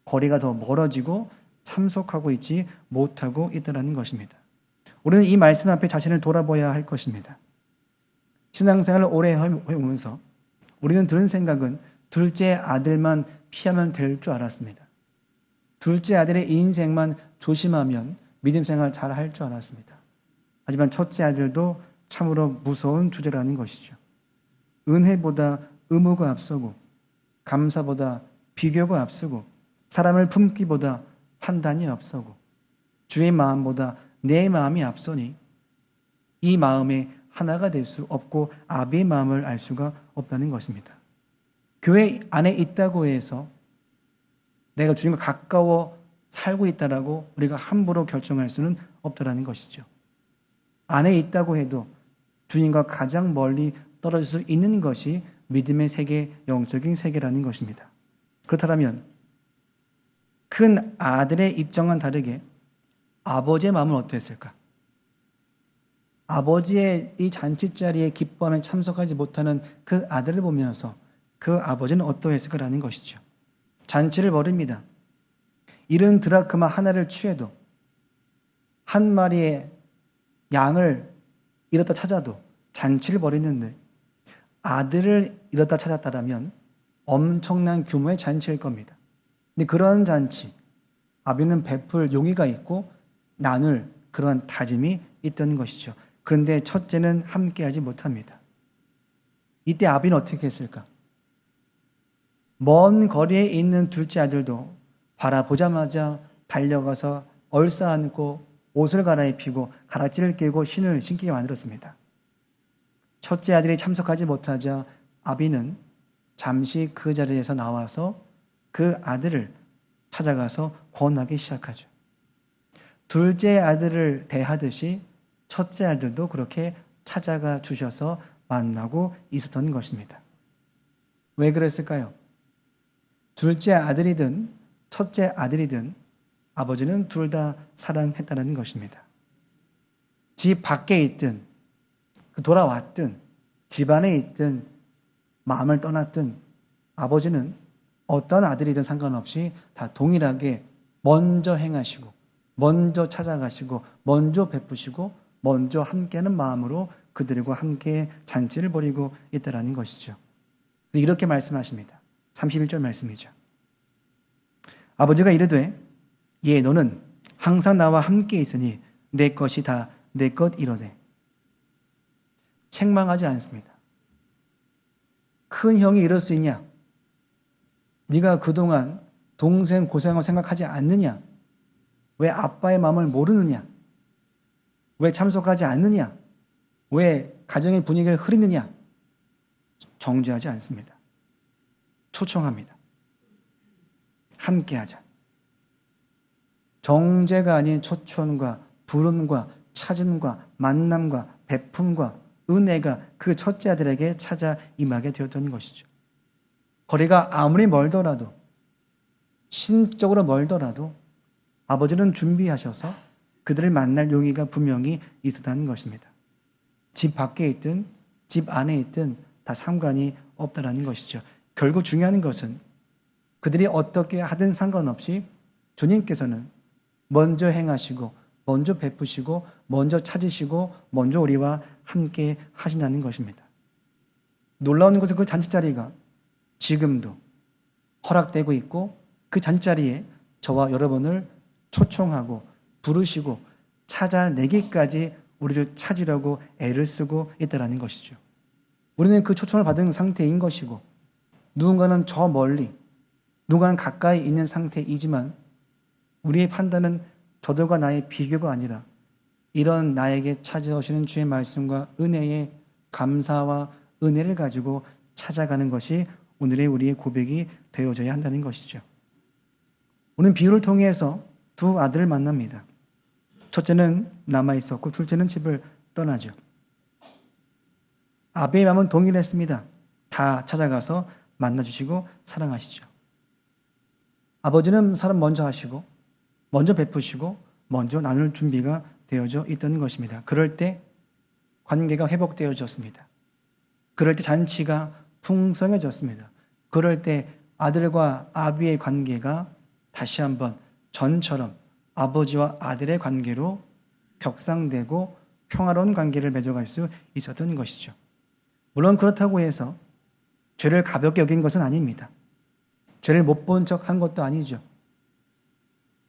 거리가 더 멀어지고 참석하고 있지 못하고 있다는 것입니다. 우리는 이 말씀 앞에 자신을 돌아봐야 할 것입니다. 신앙생활을 오래 해오면서 우리는 들은 생각은 둘째 아들만 피하면 될 줄 알았습니다. 둘째 아들의 인생만 조심하면 믿음생활 잘 할 줄 알았습니다. 하지만 첫째 아들도 참으로 무서운 주제라는 것이죠. 은혜보다 의무가 앞서고 감사보다 비교가 앞서고 사람을 품기보다 판단이 앞서고 주의 마음보다 내 마음이 앞서니 이 마음에 하나가 될 수 없고 아비의 마음을 알 수가 없다는 것입니다. 교회 안에 있다고 해서 내가 주님과 가까워 살고 있다라고 우리가 함부로 결정할 수는 없다라는 것이죠. 안에 있다고 해도 주님과 가장 멀리 떨어질 수 있는 것이 믿음의 세계, 영적인 세계라는 것입니다. 그렇다면 큰 아들의 입장과는 다르게 아버지의 마음은 어떠했을까? 아버지의 이 잔치자리에 기뻐하며 참석하지 못하는 그 아들을 보면서 그 아버지는 어떠했을까라는 것이죠. 잔치를 벌입니다. 70드라크마 하나를 취해도 한 마리의 양을 잃었다 찾아도 잔치를 벌이는데 아들을 잃었다 찾았다라면 엄청난 규모의 잔치일 겁니다. 근데 그러한 잔치, 아비는 베풀 용의가 있고 나눌 그러한 다짐이 있던 것이죠. 그런데 첫째는 함께하지 못합니다. 이때 아비는 어떻게 했을까? 먼 거리에 있는 둘째 아들도 바라보자마자 달려가서 얼싸안고 옷을 갈아입히고 가락지를 끼고 신을 신기게 만들었습니다. 첫째 아들이 참석하지 못하자 아비는 잠시 그 자리에서 나와서 그 아들을 찾아가서 권하기 시작하죠. 둘째 아들을 대하듯이 첫째 아들도 그렇게 찾아가 주셔서 만나고 있었던 것입니다. 왜 그랬을까요? 둘째 아들이든 첫째 아들이든 아버지는 둘 다 사랑했다는 것입니다. 집 밖에 있든 돌아왔든 집 안에 있든 마음을 떠났든 아버지는 어떤 아들이든 상관없이 다 동일하게 먼저 행하시고 먼저 찾아가시고 먼저 베푸시고 먼저 함께하는 마음으로 그들과 함께 잔치를 벌이고 있다는 것이죠. 이렇게 말씀하십니다. 31절 말씀이죠. 아버지가 이르되 예 너는 항상 나와 함께 있으니 내 것이 다 내 것 이러되. 책망하지 않습니다. 큰 형이 이럴 수 있냐? 네가 그동안 동생 고생하고 생각하지 않느냐? 왜 아빠의 마음을 모르느냐? 왜 참석하지 않느냐? 왜 가정의 분위기를 흐리느냐? 정죄하지 않습니다. 초청합니다. 함께하자. 정죄가 아닌 초청과 부름과 찾음과 만남과 베품과 은혜가 그 첫째 아들에게 찾아 임하게 되었던 것이죠. 거리가 아무리 멀더라도 신적으로 멀더라도 아버지는 준비하셔서 그들을 만날 용의가 분명히 있었다는 것입니다. 집 밖에 있든 집 안에 있든 다 상관이 없다는 것이죠. 결국 중요한 것은 그들이 어떻게 하든 상관없이 주님께서는 먼저 행하시고 먼저 베푸시고 먼저 찾으시고 먼저 우리와 함께 하신다는 것입니다. 놀라운 것은 그 잔치자리가 지금도 허락되고 있고 그 잔치자리에 저와 여러분을 초청하고 부르시고 찾아내기까지 우리를 찾으려고 애를 쓰고 있다는 것이죠. 우리는 그 초청을 받은 상태인 것이고 누군가는 저 멀리 누군가는 가까이 있는 상태이지만 우리의 판단은 저들과 나의 비교가 아니라 이런 나에게 찾아오시는 주의 말씀과 은혜의 감사와 은혜를 가지고 찾아가는 것이 오늘의 우리의 고백이 되어져야 한다는 것이죠. 우리는 비유를 통해서 두 아들을 만납니다. 첫째는 남아있었고 둘째는 집을 떠나죠. 아비의 마음은 동일했습니다. 다 찾아가서 만나주시고 사랑하시죠. 아버지는 사람 먼저 하시고 먼저 베푸시고 먼저 나눌 준비가 되어져 있던 것입니다. 그럴 때 관계가 회복되어졌습니다. 그럴 때 잔치가 풍성해졌습니다. 그럴 때 아들과 아비의 관계가 다시 한번 전처럼 아버지와 아들의 관계로 격상되고 평화로운 관계를 맺어갈 수 있었던 것이죠. 물론 그렇다고 해서 죄를 가볍게 여긴 것은 아닙니다. 죄를 못 본 척 한 것도 아니죠.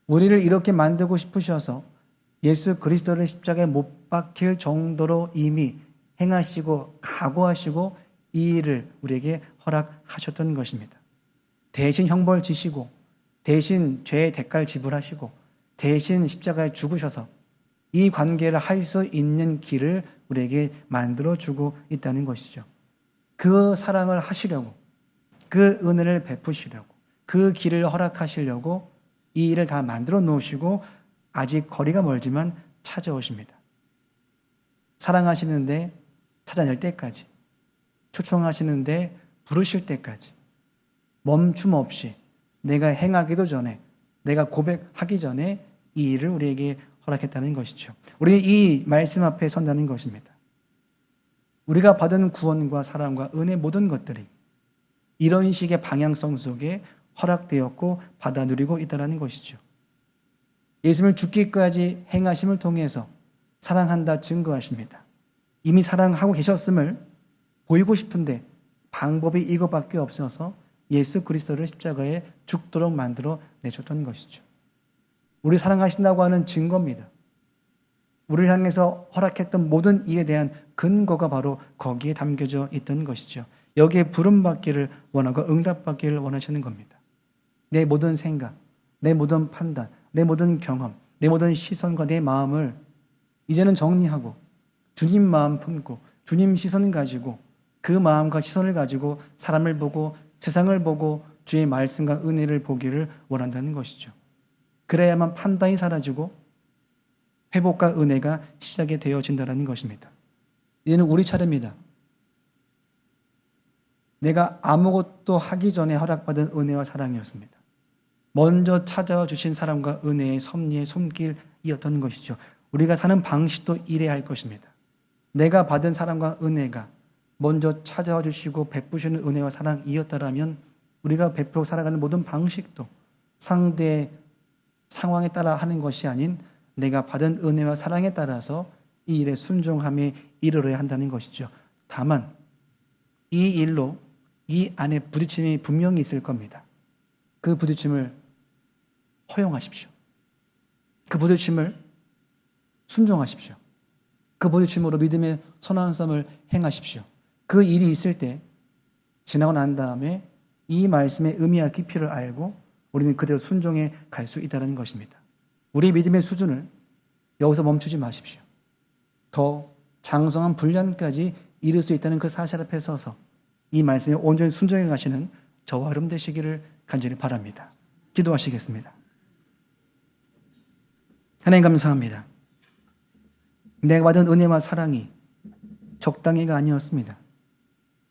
우리를 이렇게 만들고 싶으셔서 예수 그리스도를 십자가에 못 박힐 정도로 이미 행하시고 각오하시고 이 일을 우리에게 허락하셨던 것입니다. 대신 형벌 지시고 대신 죄의 대가를 지불하시고 대신 십자가에 죽으셔서 이 관계를 할 수 있는 길을 우리에게 만들어주고 있다는 것이죠. 그 사랑을 하시려고 그 은혜를 베푸시려고 그 길을 허락하시려고 이 일을 다 만들어 놓으시고 아직 거리가 멀지만 찾아오십니다. 사랑하시는데 찾아낼 때까지, 초청하시는데 부르실 때까지 멈춤 없이 내가 행하기도 전에, 내가 고백하기 전에 이 일을 우리에게 허락했다는 것이죠. 우리는 이 말씀 앞에 선다는 것입니다. 우리가 받은 구원과 사랑과 은혜 모든 것들이 이런 식의 방향성 속에 허락되었고 받아 누리고 있다는 것이죠. 예수님을 죽기까지 행하심을 통해서 사랑한다 증거하십니다. 이미 사랑하고 계셨음을 보이고 싶은데 방법이 이것밖에 없어서 예수 그리스도를 십자가에 죽도록 만들어 내셨던 것이죠. 우리 사랑하신다고 하는 증거입니다. 우리를 향해서 허락했던 모든 일에 대한 근거가 바로 거기에 담겨져 있던 것이죠. 여기에 부름받기를 원하고 응답받기를 원하시는 겁니다. 내 모든 생각, 내 모든 판단, 내 모든 경험, 내 모든 시선과 내 마음을 이제는 정리하고 주님 마음 품고 주님 시선 가지고 그 마음과 시선을 가지고 사람을 보고 세상을 보고 주의 말씀과 은혜를 보기를 원한다는 것이죠. 그래야만 판단이 사라지고 회복과 은혜가 시작이 되어진다는 것입니다. 이제는 우리 차례입니다. 내가 아무것도 하기 전에 허락받은 은혜와 사랑이었습니다. 먼저 찾아와 주신 사랑과 은혜의 섭리의 손길이었던 것이죠. 우리가 사는 방식도 이래야 할 것입니다. 내가 받은 사랑과 은혜가 먼저 찾아와 주시고 베푸시는 은혜와 사랑이었다라면 우리가 베풀어 살아가는 모든 방식도 상대의 상황에 따라 하는 것이 아닌 내가 받은 은혜와 사랑에 따라서 이 일에 순종함에 이르러야 한다는 것이죠. 다만 이 일로 이 안에 부딪힘이 분명히 있을 겁니다. 그 부딪힘을 허용하십시오. 그 부딪힘을 순종하십시오. 그 부딪힘으로 믿음의 선한 싸움을 행하십시오. 그 일이 있을 때 지나고 난 다음에 이 말씀의 의미와 깊이를 알고 우리는 그대로 순종해 갈 수 있다는 것입니다. 우리 믿음의 수준을 여기서 멈추지 마십시오. 더 장성한 분량까지 이룰 수 있다는 그 사실 앞에 서서 이 말씀에 온전히 순종해 가시는 저와 여러분 되시기를 간절히 바랍니다. 기도하시겠습니다. 하나님 감사합니다. 내가 받은 은혜와 사랑이 적당히가 아니었습니다.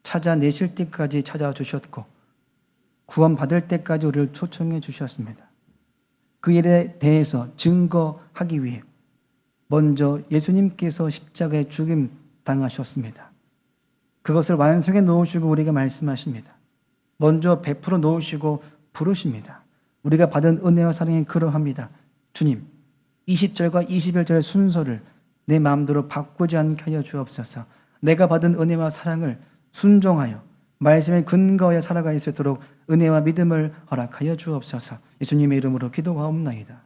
찾아내실 때까지 찾아와 주셨고 구원받을 때까지 우리를 초청해 주셨습니다. 그 일에 대해서 증거하기 위해 먼저 예수님께서 십자가에 죽임 당하셨습니다. 그것을 완성해 놓으시고 우리에게 말씀하십니다. 먼저 베풀어 놓으시고 부르십니다. 우리가 받은 은혜와 사랑이 그러합니다. 주님, 20절과 21절의 순서를 내 마음대로 바꾸지 않게 하여 주옵소서. 내가 받은 은혜와 사랑을 순종하여 말씀에 근거하여 살아갈 수 있도록 은혜와 믿음을 허락하여 주옵소서. 예수님의 이름으로 기도하옵나이다.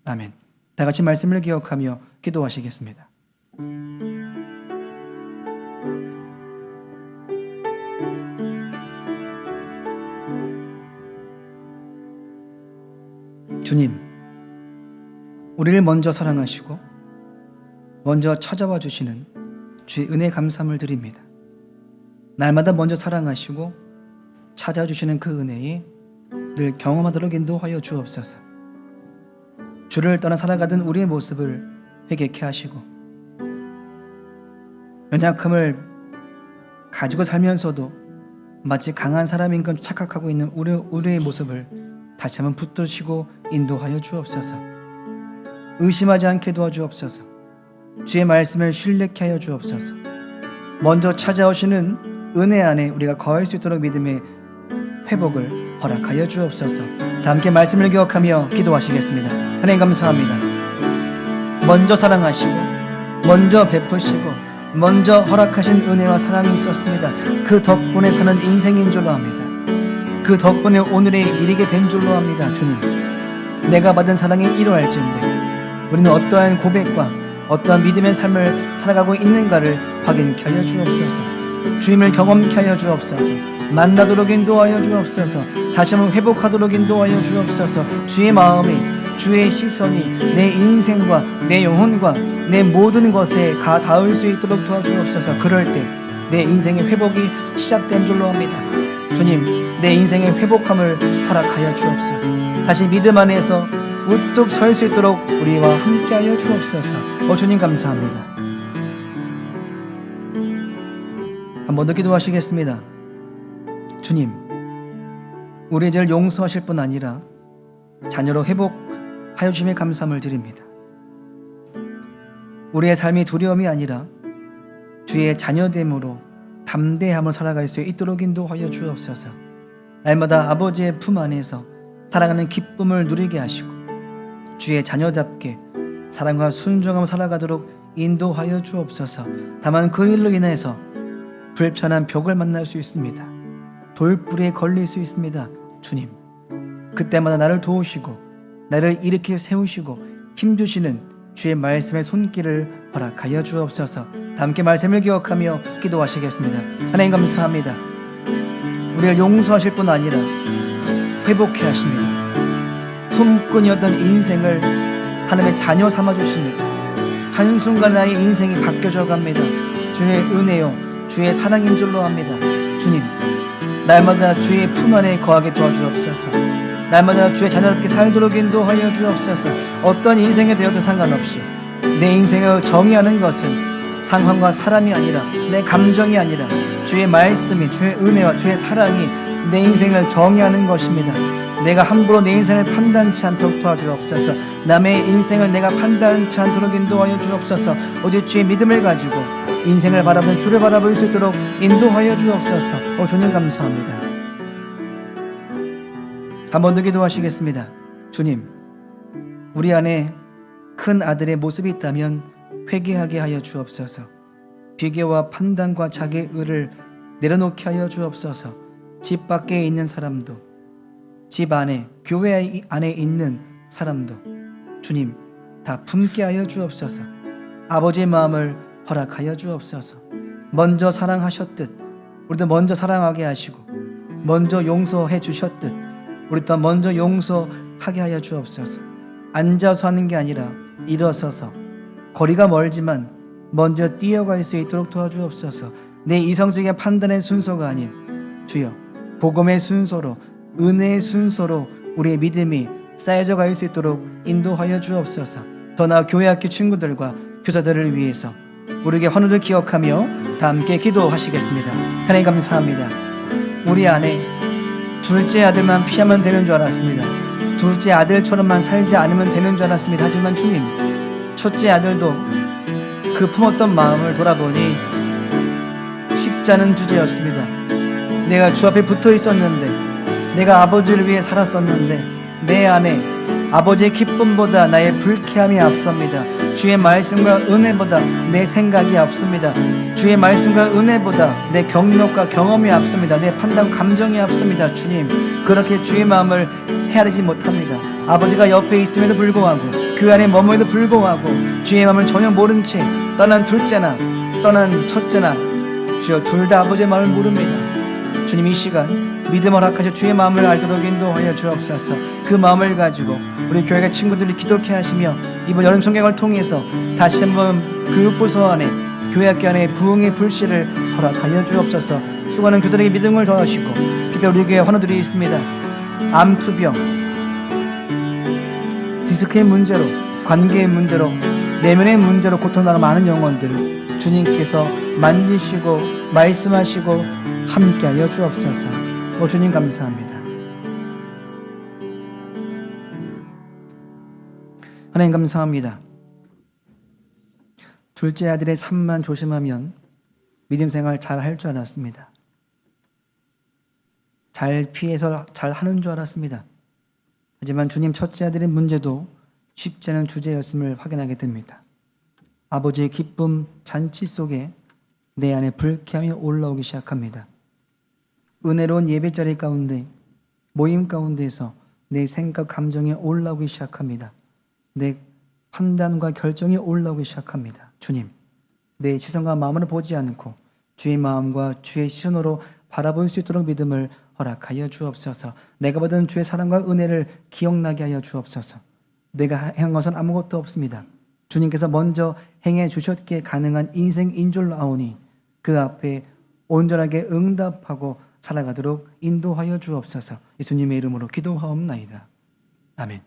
아멘. 다 같이 말씀을 기억하며 기도하시겠습니다. 주님, 우리를 먼저 사랑하시고 먼저 찾아와 주시는 주의 은혜 감사함을 드립니다. 날마다 먼저 사랑하시고 찾아주시는 그 은혜에 늘 경험하도록 인도하여 주옵소서. 주를 떠나 살아가던 우리의 모습을 회개케 하시고 연약함을 가지고 살면서도 마치 강한 사람인 것 착각하고 있는 우리의 모습을 다시 한번 붙드시고 인도하여 주옵소서. 의심하지 않게 도와주옵소서. 주의 말씀을 신뢰케 하여 주옵소서. 먼저 찾아오시는 은혜 안에 우리가 거할 수 있도록 믿음의 회복을 허락하여 주옵소서. 다 함께 말씀을 기억하며 기도하시겠습니다. 하나님 감사합니다. 먼저 사랑하시고 먼저 베푸시고 먼저 허락하신 은혜와 사랑이 있었습니다. 그 덕분에 사는 인생인 줄로 합니다. 그 덕분에 오늘에 이르게 된 줄로 합니다. 주님, 내가 받은 사랑이 이러할지인데 우리는 어떠한 고백과 어떠한 믿음의 삶을 살아가고 있는가를 확인케 하여 주옵소서. 주님을 경험케 하여 주옵소서. 만나도록 인도하여 주옵소서. 다시 한번 회복하도록 인도하여 주옵소서. 주의 마음이, 주의 시선이 내 인생과 내 영혼과 내 모든 것에 가 닿을 수 있도록 도와주옵소서. 그럴 때 내 인생의 회복이 시작된 줄로 합니다. 주님, 내 인생의 회복함을 허락하여 주옵소서. 다시 믿음 안에서 우뚝 설 수 있도록 우리와 함께하여 주옵소서. 주님 감사합니다. 한 번 더 기도하시겠습니다. 주님, 우리의 죄를 용서하실 뿐 아니라 자녀로 회복하여 주심에 감사함을 드립니다. 우리의 삶이 두려움이 아니라 주의 자녀됨으로 담대함을 살아갈 수 있도록 인도하여 주옵소서. 날마다 아버지의 품 안에서 살아가는 기쁨을 누리게 하시고 주의 자녀답게 사랑과 순종함을 살아가도록 인도하여 주옵소서. 다만 그 일로 인해서 불편한 벽을 만날 수 있습니다. 돌뿌리에 걸릴 수 있습니다. 주님, 그때마다 나를 도우시고 나를 일으켜 세우시고 힘주시는 주의 말씀의 손길을 허락하여 주옵소서. 다 함께 말씀을 기억하며 기도하시겠습니다. 하나님 감사합니다. 우리를 용서하실 뿐 아니라 회복해 하십니다. 품꾼이었던 인생을 하나님의 자녀 삼아 주십니다. 한순간 나의 인생이 바뀌어져 갑니다. 주의 은혜요 주의 사랑인 줄로 합니다. 주님, 날마다 주의 품 안에 거하게 도와주옵소서. 날마다 주의 자녀답게 살도록 인도하여 주옵소서. 어떤 인생에 되어도 상관없이 내 인생을 정의하는 것은 상황과 사람이 아니라 내 감정이 아니라 주의 말씀이, 주의 은혜와 주의 사랑이 내 인생을 정의하는 것입니다. 내가 함부로 내 인생을 판단치 않도록 도와주옵소서. 남의 인생을 내가 판단치 않도록 인도하여 주옵소서. 오직 주의 믿음을 가지고 인생을 바라보는 주를 바라볼 수 있도록 인도하여 주옵소서. 주님 감사합니다. 한 번 더 기도하시겠습니다. 주님, 우리 안에 큰 아들의 모습이 있다면 회개하게 하여 주옵소서. 비교와 판단과 자기의 의를 내려놓게 하여 주옵소서. 집 밖에 있는 사람도, 집 안에, 교회 안에 있는 사람도 주님 다 품게 하여 주옵소서. 아버지의 마음을 허락하여 주옵소서. 먼저 사랑하셨듯 우리도 먼저 사랑하게 하시고, 먼저 용서해 주셨듯 우리도 먼저 용서하게 하여 주옵소서. 앉아서 하는 게 아니라 일어서서, 거리가 멀지만 먼저 뛰어갈 수 있도록 도와주옵소서. 내 이성적인 판단의 순서가 아닌 주여 복음의 순서로, 은혜의 순서로 우리의 믿음이 쌓여져 갈 수 있도록 인도하여 주옵소서. 더 나아 교회 학교 친구들과 교사들을 위해서 우리에게 헌호를 기억하며 다 함께 기도하시겠습니다. 하나님 감사합니다. 우리 안에 둘째 아들만 피하면 되는 줄 알았습니다. 둘째 아들처럼만 살지 않으면 되는 줄 알았습니다. 하지만 주님, 첫째 아들도 그 품었던 마음을 돌아보니 쉽지 않은 주제였습니다. 내가 주 앞에 붙어 있었는데, 내가 아버지를 위해 살았었는데 내 안에 아버지의 기쁨보다 나의 불쾌함이 앞섭니다. 주의 말씀과 은혜보다 내 생각이 앞섭니다. 주의 말씀과 은혜보다 내 경력과 경험이 앞섭니다. 내 판단, 감정이 앞섭니다. 주님, 그렇게 주의 마음을 헤아리지 못합니다. 아버지가 옆에 있음에도 불구하고, 그 안에 머물에도 불구하고 주의 마음을 전혀 모른 채 떠난 둘째나 떠난 첫째나 주여 둘 다 아버지의 마음을 모릅니다. 주님, 이 시간 믿음 허락하셔 주의 마음을 알도록 인도하여 주옵소서. 그 마음을 가지고 우리 교회가 친구들이 기도케 하시며 이번 여름 성경을 통해서 다시 한번 교육부서 안에, 교회 학교 안에 부흥의 불씨를 허락하여 주옵소서. 수고하는 교들에게 믿음을 더하시고, 특별히 우리 교회 환우들이 있습니다. 암투병, 디스크의 문제로, 관계의 문제로, 내면의 문제로 고통당하는 많은 영혼들을 주님께서 만지시고 말씀하시고 함께하여 주옵소서. 주님 감사합니다. 하나님 감사합니다. 둘째 아들의 삶만 조심하면 믿음 생활 잘 할 줄 알았습니다. 잘 피해서 잘 하는 줄 알았습니다. 하지만 주님, 첫째 아들의 문제도 쉽지 않은 주제였음을 확인하게 됩니다. 아버지의 기쁨 잔치 속에 내 안에 불쾌함이 올라오기 시작합니다. 은혜로운 예배자리 가운데, 모임 가운데에서 내 생각, 감정이 올라오기 시작합니다. 내 판단과 결정이 올라오기 시작합니다. 주님, 내 시선과 마음을 보지 않고 주의 마음과 주의 시선으로 바라볼 수 있도록 믿음을 허락하여 주옵소서. 내가 받은 주의 사랑과 은혜를 기억나게 하여 주옵소서. 내가 행한 것은 아무것도 없습니다. 주님께서 먼저 행해 주셨기에 가능한 인생 인줄로 아오니 그 앞에 온전하게 응답하고 살아가도록 인도하여 주옵소서. 예수님의 이름으로 기도하옵나이다. 아멘.